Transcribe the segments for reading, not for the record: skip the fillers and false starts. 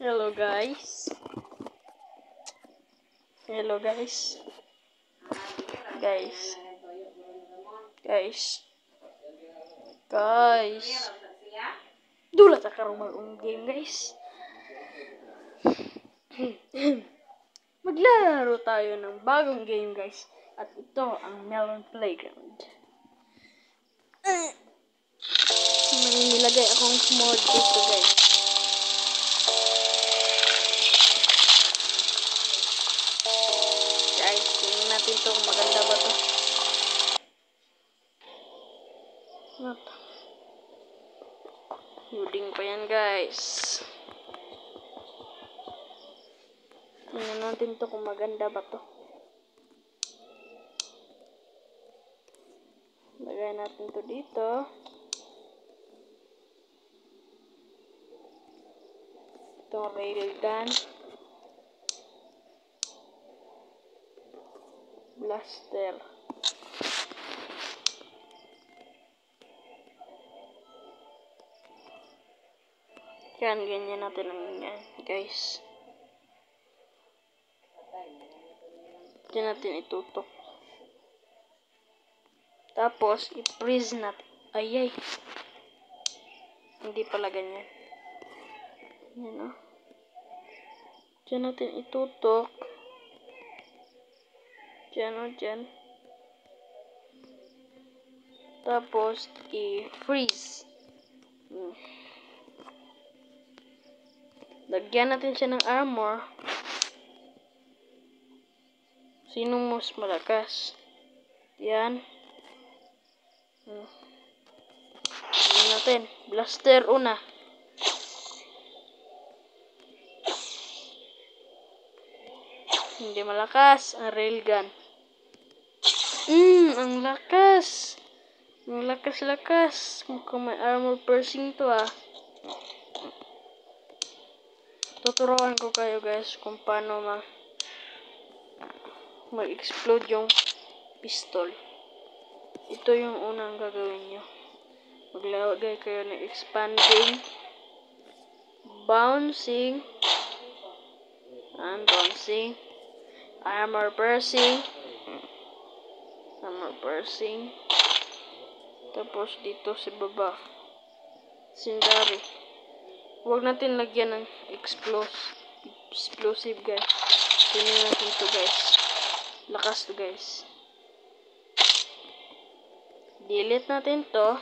Hello guys. Hello guys. Guys. Guys. Guys. Dula ta karong mag-ung game guys. Maglaro tayo ng bagong game guys. At ito ang Melon Playground. May nilagay akong mod dito guys. Guys, tingnan natin to kung maganda ba to. Not. Loading pa yan guys. Tingnan natin to kung maganda ba to. Lagay natin to dito. Itong railgun. Blaster. Yan, ganyan natin ang yan, guys. Diyan natin itutok. Tapos, i-freeze natin. Ayay. Hindi pala ganyan. Yan, oh. Diyan natin itutok. Diyan, oh, diyan. Tapos, i-freeze. Lagyan natin siya ng armor. Sinong mas malakas? Yan. Ano natin? Blaster una. Hindi malakas. Ang railgun. Ang lakas. Ang lakas-lakas. Mukhang may armor piercing to ah. Tuturuan ko kayo guys kung paano mag-explode yung pistol. Ito yung unang gagawin nyo. Maglagay kayo ng expanding, bouncing, and bouncing, armor piercing, tapos dito sa baba, sindari. Huwag natin lagyan ng explosive guys. Tingnan natin to guys. Lakas to guys. Delete natin to.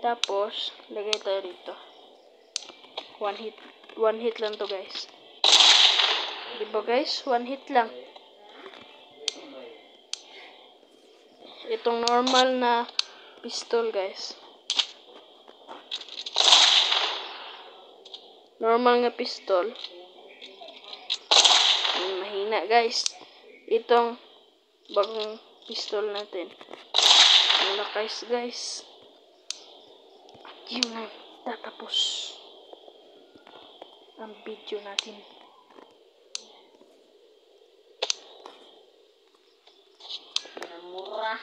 Tapos, lagay tayo dito. One hit lang to guys. Diba guys? One hit lang. Itong normal na pistol guys. Normal nga pistol. Mahina guys. Itong bagong pistol natin. Ang lakas guys. At yun na tatapos ang video natin. Mura.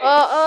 Oo.